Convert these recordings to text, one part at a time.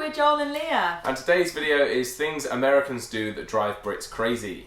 we're Joel and Lia. And today's video is things Americans do that drive Brits crazy.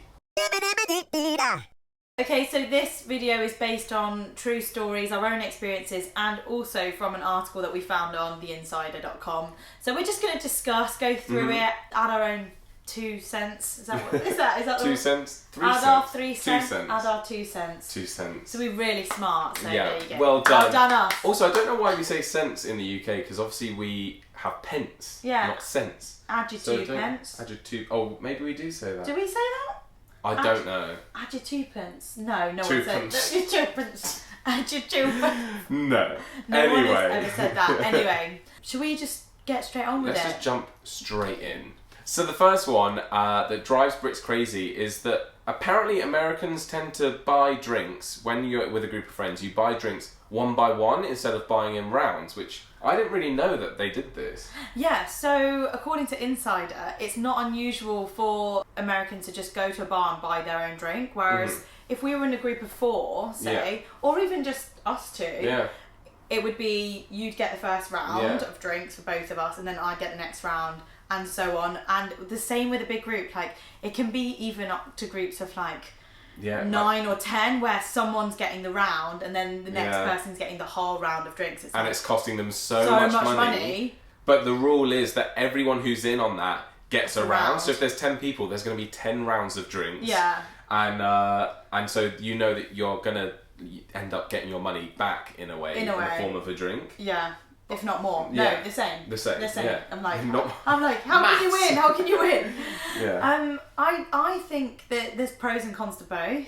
Okay, so this video is based on true stories, our own experiences, and also from an article that we found on theinsider.com. So we're just going to discuss, go through it, add our own 2 cents. Is that what is that? Is that 2 cents? 3 add cents? our 3 cents. 2 cents. Add our 2 cents. 2 cents. So we're really smart. So yeah, there you go. well done. Well done us. Also, I don't know why we say cents in the UK, because obviously we have pence, not cents. Add your So 2 pence. Add your 2. Oh, maybe we do say that. Do we say that? I don't know. Add your 2 pence. No, no Two one said pence. your 2 pence. Add your 2 pence. No. No one Anyway. has ever said that. Anyway, should we just get straight on with Let's it? just jump straight in. So the first one that drives Brits crazy is that apparently Americans tend to buy drinks when you're with a group of friends. You buy drinks one by one instead of buying in rounds, which I didn't really know that they did this. Yeah, so according to Insider, it's not unusual for Americans to just go to a bar and buy their own drink, whereas if we were in a group of 4, say, or even just us 2, it would be you'd get the first round of drinks for both of us, and then I'd get the next round, and so on. And the same with a big group, like it can be even up to groups of like 9 or 10 where someone's getting the round and then the next person's getting the whole round of drinks. And it's costing them so much money. But the rule is that everyone who's in on that gets a round. So if there's 10 people, there's going to be 10 rounds of drinks. Yeah. And so you know that you're going to end up getting your money back in a way, in the form of a drink. Yeah. If not more. No, the same. The same. Yeah. I'm like, how can you win? How can you win? Yeah. I think that there's pros and cons to both.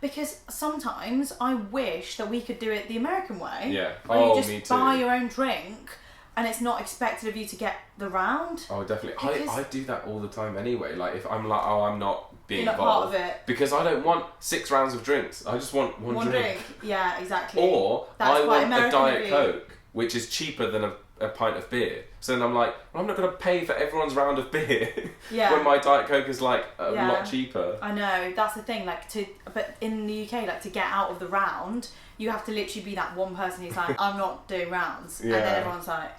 Because sometimes I wish that we could do it the American way. Yeah. Where you just buy your own drink and it's not expected of you to get the round. Oh, definitely. I do that all the time anyway. Like if I'm like, I'm not being involved. Part of it. Because I don't want 6 rounds of drinks. I just want one drink. Yeah, exactly. Or That's I want American a Diet Coke, which is cheaper than a pint of beer. So then I'm like, well, I'm not going to pay for everyone's round of beer when my Diet Coke is like a lot cheaper. I know, that's the thing. But in the UK, like to get out of the round, you have to literally be that one person who's like, I'm not doing rounds, and then everyone's like.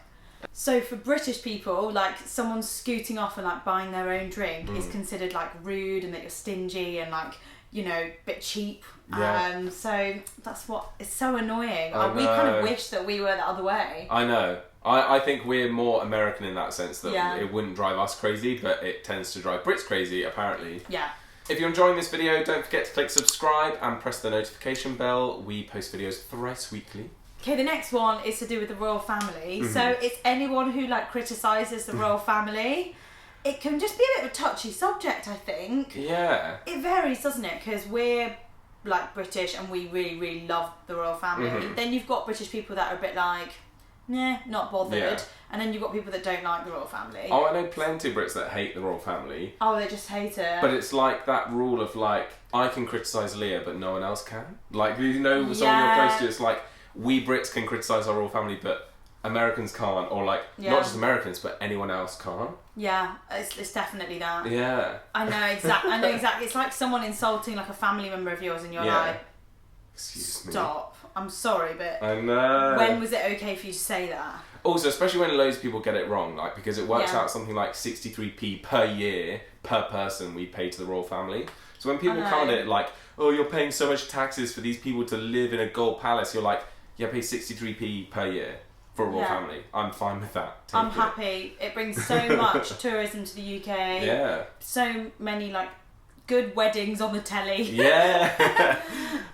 So for British people, like someone scooting off and like buying their own drink is considered like rude and that you're stingy and like, you know, a bit cheap. So that's what it's so annoying. We kind of wish that we were the other way. I know. I think we're more American in that sense that it wouldn't drive us crazy, but it tends to drive Brits crazy apparently. Yeah. If you're enjoying this video, don't forget to click subscribe and press the notification bell. We post videos thrice weekly. Okay, the next one is to do with the royal family. So it's anyone who like criticises the royal family. It can just be a bit of a touchy subject, I think. Yeah. It varies, doesn't it? Because we're like British and we really, really love the royal family. Then you've got British people that are a bit like, nah, not bothered. Yeah. And then you've got people that don't like the royal family. Oh, I know plenty of Brits that hate the royal family. Oh, they just hate it. But it's like that rule of like, I can criticise Leah, but no one else can. Like, you know, someone you're close to, it's like, we Brits can criticise our royal family, but Americans can't. Or like, not just Americans, but anyone else can't. Yeah, it's definitely that. Yeah. I know exactly. It's like someone insulting like a family member of yours and you're like, excuse me. Stop. I'm sorry, but I know. When was it okay for you to say that? Also, especially when loads of people get it wrong, like because it works out something like 63p per year per person we pay to the royal family. So when people come at it like, oh, you're paying so much taxes for these people to live in a gold palace, you're like, yeah, I pay 63p per year for a royal family. I'm fine with that. I'm happy. It brings so much tourism to the UK. Yeah. So many like good weddings on the telly. Yeah.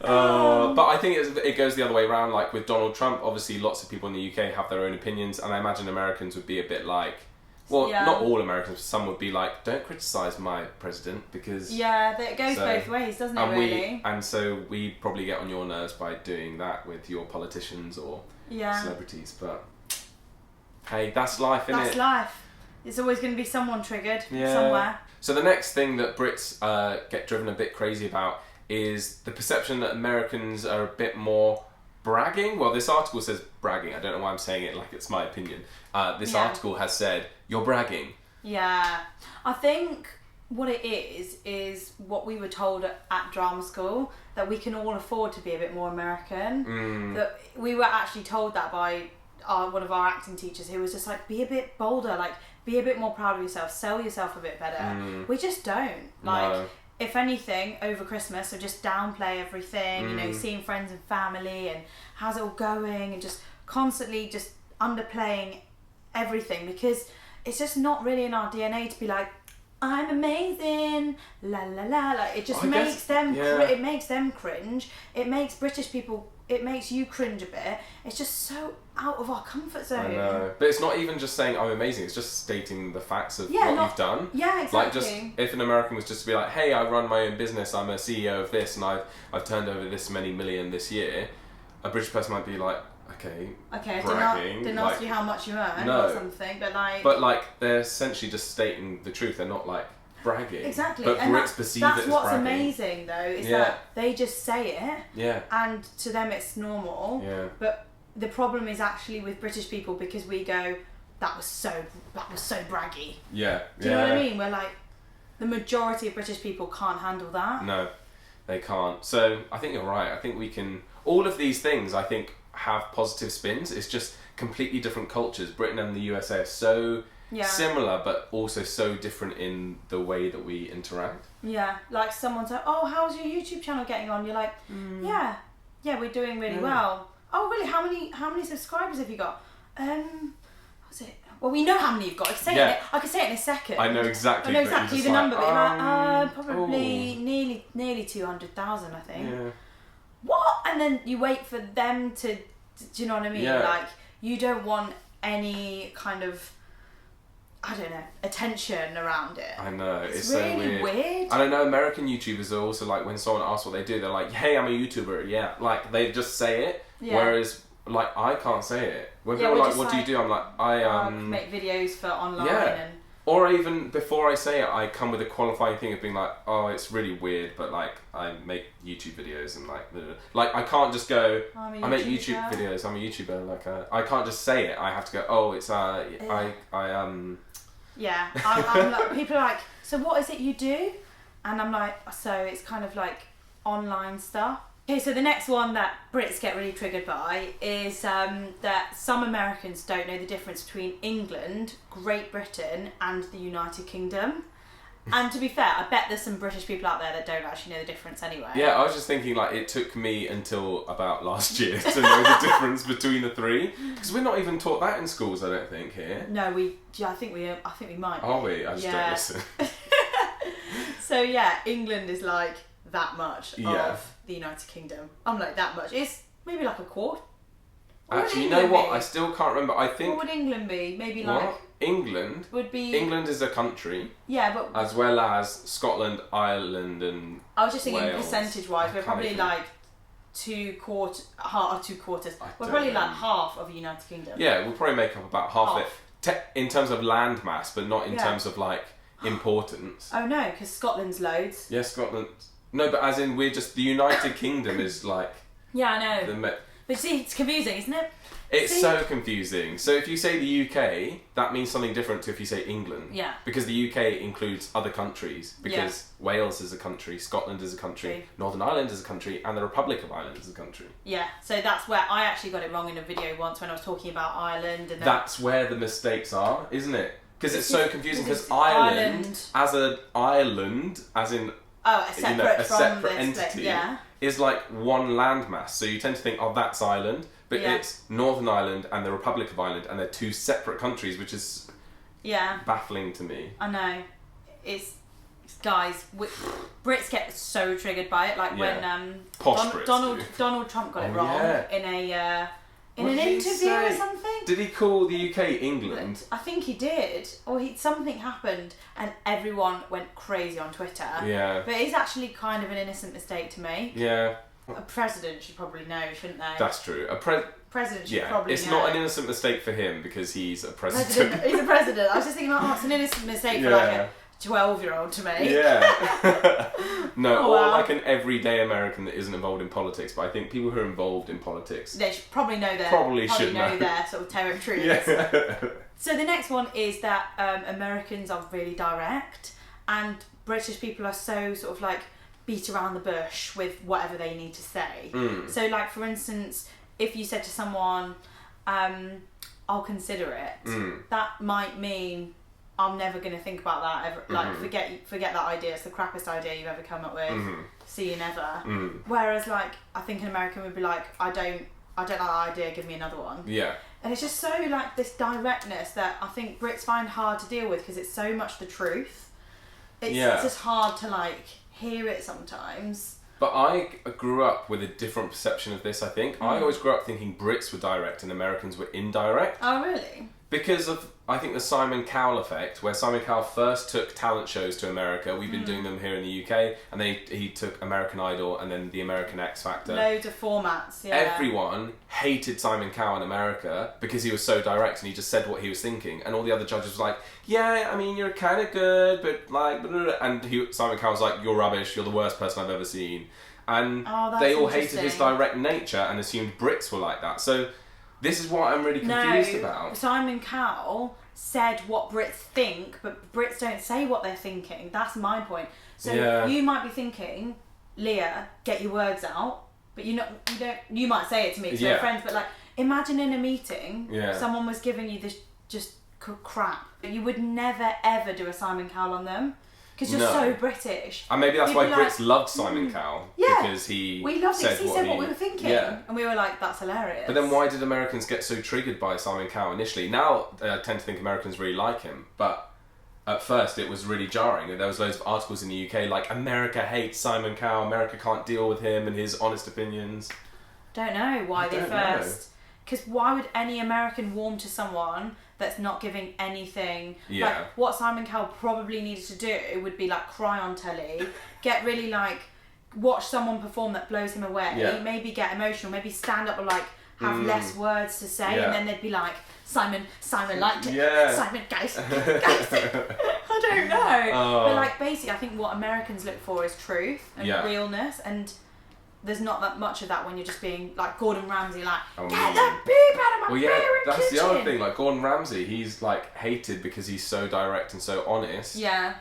But I think it goes the other way around. Like with Donald Trump, obviously lots of people in the UK have their own opinions, and I imagine Americans would be a bit like, well, not all Americans, some would be like, don't criticise my president because... Yeah, it goes both ways, doesn't it, really? And so we probably get on your nerves by doing that with your politicians or celebrities, but hey, that's life, isn't it? That's life. There's always going to be someone triggered somewhere. So the next thing that Brits get driven a bit crazy about is the perception that Americans are a bit more bragging. Well, this article says bragging. I don't know why I'm saying it like it's my opinion. This article has said, you're bragging. Yeah. I think what it is what we were told at drama school, that we can all afford to be a bit more American. That we were actually told that by one of our acting teachers, who was just like, be a bit bolder, like be a bit more proud of yourself, sell yourself a bit better. We just don't. Like, No. if anything, over Christmas, so just downplay everything, you know, seeing friends and family and how's it all going, and just constantly just underplaying everything, because it's just not really in our DNA to be like, I'm amazing, la la la. Like, it just makes them it makes them cringe. It makes British people, it makes you cringe a bit. It's just so out of our comfort zone. I know. But it's not even just saying I'm amazing, it's just stating the facts of what you've done. Yeah, exactly. Like, just if an American was just to be like, hey, I run my own business, I'm a CEO of this, and I've turned over this many million this year, a British person might be like, okay, didn't ask you how much you earn or something, but they're essentially just stating the truth. They're not like bragging. Exactly. But Brits perceive it as bragging. That's what's amazing though, is that they just say it. Yeah. And to them it's normal. Yeah. But the problem is actually with British people, because we go, that was so braggy. Yeah. Do you know what I mean? We're like, the majority of British people can't handle that. No, they can't. So I think you're right. I think we can, all of these things I think have positive spins. It's just completely different cultures. Britain and the USA are so similar, but also so different in the way that we interact. Yeah, like someone's like, oh, how's your YouTube channel getting on? You're like, yeah, we're doing really well. Oh, really? How many subscribers have you got? What's it? Well, we know how many you've got. I can say it in a second. I know exactly the number. But you're like, probably nearly 200,000, I think. Yeah. What? And then you wait for them to, do you know what I mean? Yeah. Like, you don't want any kind of, I don't know, attention around it. I know, it's really so weird. And I know American YouTubers are also like, when someone asks what they do, they're like, hey, I'm a YouTuber, yeah. Like, they just say it, whereas, like, I can't say it. When people are like, what do you do? I'm like, I make videos for online and... Or even before I say it, I come with a qualifying thing of being like, oh, it's really weird, but like, I make YouTube videos and like I can't just go, I make YouTube videos, I'm a YouTuber. Like, I can't just say it. I have to go, oh, it's Yeah, I'm like, people are like, so what is it you do? And I'm like, so it's kind of like online stuff. Okay, so the next one that Brits get really triggered by is that some Americans don't know the difference between England, Great Britain and the United Kingdom. And to be fair, I bet there's some British people out there that don't actually know the difference anyway. Yeah, I was just thinking, like, it took me until about last year to know the difference between the three, because we're not even taught that in schools, I don't think, here. No, I think we might. Are we? I just don't listen. So yeah, England is like that much of the United Kingdom. I'm like, that much. It's maybe like a quarter. Actually, you know what? I still can't remember. I think... What would England be? Maybe like... England would be... England is a country. Yeah, but... As well as Scotland, Ireland and I was just thinking Wales, percentage-wise, we're probably like two quarters. We're probably like half of the United Kingdom. Yeah, we'll probably make up about half of it. In terms of land mass, but not in terms of like importance. Oh no, because Scotland's loads. Yeah, Scotland... No, but as in, we're just... The United Kingdom is like... Yeah, I know. But see, it's confusing, isn't it? It's so confusing. So if you say the UK, that means something different to if you say England. Yeah. Because the UK includes other countries. Because Wales is a country, Scotland is a country, Northern Ireland is a country, and the Republic of Ireland is a country. Yeah. So that's where I actually got it wrong in a video once when I was talking about Ireland. And that's where the mistakes are, isn't it? Because it's so confusing. Because Ireland, as an island, as in... Oh, a separate entity, is like one landmass. So you tend to think, oh, that's Ireland, but it's Northern Ireland and the Republic of Ireland, and they're two separate countries, which is baffling to me. I know. It's guys, Brits get so triggered by it. Like when Donald Trump got it wrong in an interview or something. Did he call the UK England? I think he did. Or something happened and everyone went crazy on Twitter. Yeah. But it's actually kind of an innocent mistake to make. Yeah. A president should probably know, shouldn't they? That's true. President should probably know. It's not an innocent mistake for him because he's a president. He's a president. I was just thinking, it's an innocent mistake for like a 12-year-old to make. Yeah. No, or like an everyday American that isn't involved in politics, but I think people who are involved in politics... They should probably know their... should know their sort of territories. Yeah. So the next one is that Americans are really direct and British people are so sort of like beat around the bush with whatever they need to say. So like, for instance, if you said to someone, I'll consider it, that might mean I'm never going to think about that ever. Like, forget that idea. It's the crappiest idea you've ever come up with. See you never. Whereas, like, I think an American would be like, I don't like that idea. Give me another one. Yeah. And it's just so like this directness that I think Brits find hard to deal with because it's so much the truth. It's just hard to like hear it sometimes. But I grew up with a different perception of this, I think. I always grew up thinking Brits were direct and Americans were indirect. Oh, really? Because of, I think, the Simon Cowell effect, where Simon Cowell first took talent shows to America. We've been doing them here in the UK, and he took American Idol and then the American X Factor. Loads of formats, yeah. Everyone hated Simon Cowell in America because he was so direct and he just said what he was thinking. And all the other judges were like, yeah, I mean, you're kind of good, but like... Blah, blah, blah. And Simon Cowell was like, you're rubbish, you're the worst person I've ever seen. And they all hated his direct nature and assumed Brits were like that. So... This is what I'm really confused about. Simon Cowell said what Brits think, but Brits don't say what they're thinking. That's my point. So you might be thinking, Leah, get your words out, but you don't. You might say it to me because we're friends, but like, imagine in a meeting, someone was giving you this just crap. You would never ever do a Simon Cowell on them. Because you're so British. And maybe that's why Brits loved Simon Cowell. Yeah. Because he said what we were thinking. Yeah. And we were like, that's hilarious. But then why did Americans get so triggered by Simon Cowell initially? Now, I tend to think Americans really like him. But at first, it was really jarring. And there was loads of articles in the UK like, America hates Simon Cowell. America can't deal with him and his honest opinions. Don't know why they first... Because why would any American warm to someone that's not giving anything? Yeah. Like, what Simon Cowell probably needed to do would be, like, cry on telly, get really, like, watch someone perform that blows him away, maybe get emotional, maybe stand up and, like, have less words to say, and then they'd be like, Simon liked it. Simon, guys. I don't know. But, like, basically, I think what Americans look for is truth and realness, and... There's not that much of that when you're just being like Gordon Ramsay, like, get the beep out of my that's kitchen. the other thing, like Gordon Ramsay, he's like hated because he's so direct and so honest. Yeah.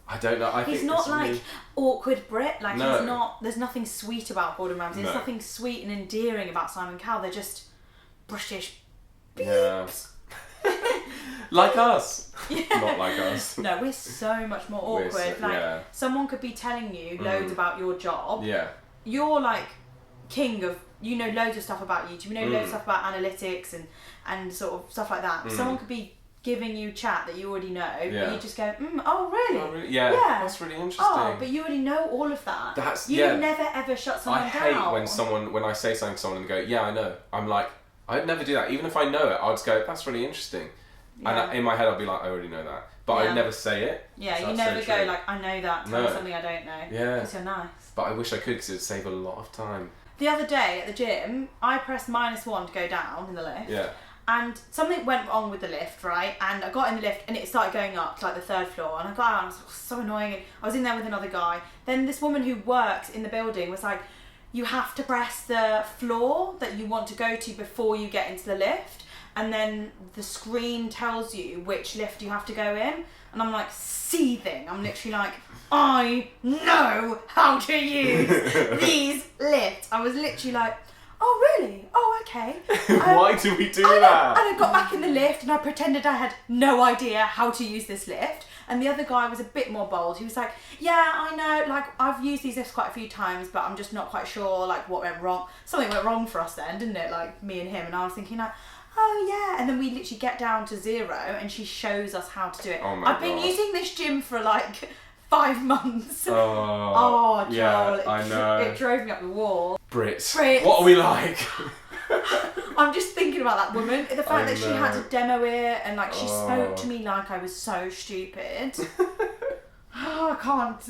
I don't know, he's not like really... awkward Brit, like he's not, there's nothing sweet about Gordon Ramsay, there's nothing sweet and endearing about Simon Cowell, they're just British beeps. Like us. Not like us. No, we're so much more awkward. Someone could be telling you loads about your job. Yeah. You're like king of, you know loads of stuff about YouTube, you know loads of stuff about analytics and sort of stuff like that. Someone could be giving you chat that you already know, but you just go, oh really? Oh, really? Yeah, that's really interesting. Oh, but you already know all of that. You never ever shut someone down. I hate when I say something to someone and they go, yeah, I know. I'm like, I'd never do that. Even if I know it, I'll just go, that's really interesting. And in my head, I'll be like, I already know that. But I would never say it. Yeah, so you never go like, I know that, tell me something I don't know. Yeah. Because you're nice. But I wish I could because it would save a lot of time. The other day at the gym, I pressed -1 to go down in the lift. Yeah. And something went wrong with the lift, right? And I got in the lift and it started going up to like the 3rd floor. And I got out and it was so annoying. And I was in there with another guy. Then this woman who works in the building was like, you have to press the floor that you want to go to before you get into the lift. And then the screen tells you which lift you have to go in. And I'm like seething. I'm literally like, I know how to use these lifts. I was literally like, oh really? Oh okay. Why do we do that? And I got back in the lift and I pretended I had no idea how to use this lift. And the other guy was a bit more bold. He was like, yeah, I know, like I've used these lifts quite a few times, but I'm just not quite sure like what went wrong. Something went wrong for us then, didn't it? Like me and him. And I was thinking like, oh yeah, and then we literally get down to 0 and she shows us how to do it. Oh my I've been using this gym for like 5 months. Oh, Joel, yeah, I know. It drove me up the wall. Brits. What are we like? I'm just thinking about that woman. The fact that she had to demo it and like she spoke to me like I was so stupid. I can't.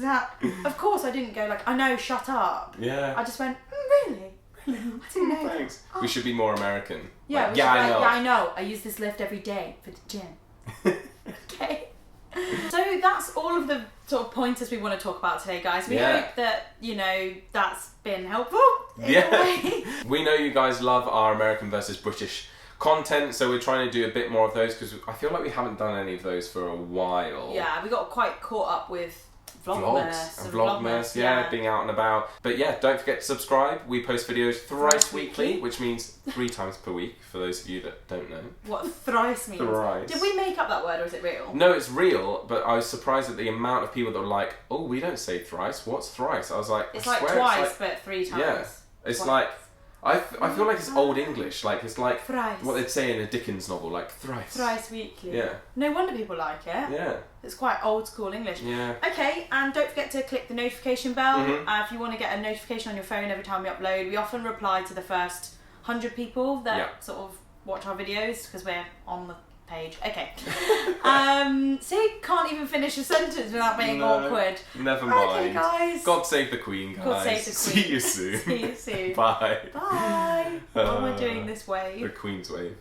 Of course I didn't go like, I know, shut up. Yeah. I just went, really? I didn't know. Thanks. We should be more American. Yeah, like, I know. I use this lift every day for the gym. Okay. So that's all of the sort of pointers we want to talk about today, guys. We hope that, that's been helpful in a way. We know you guys love our American versus British content, so we're trying to do a bit more of those because I feel like we haven't done any of those for a while. Yeah, we got quite caught up with Vlogmas, being out and about. But yeah, don't forget to subscribe. We post videos thrice weekly, which means 3 times per week, for those of you that don't know. What thrice means? Thrice. Did we make up that word, or is it real? No, it's real, but I was surprised at the amount of people that were like, oh, we don't say thrice, what's thrice? I was like, it's like twice, but 3 times. Yeah, it's twice. Like, I feel like it's Old English, like it's like thrice. What they'd say in a Dickens novel, like thrice. Thrice weekly. Yeah. No wonder people like it. Yeah. It's quite old school English. Yeah. Okay, and don't forget to click the notification bell if you want to get a notification on your phone every time we upload. We often reply to the first 100 people that sort of watch our videos because we're on the page. Okay. See, can't even finish a sentence without being awkward. Never mind. Okay, guys. God save the Queen, guys. God save the Queen. See you soon. See you soon. Bye. Bye. What am I doing this wave? The Queen's wave.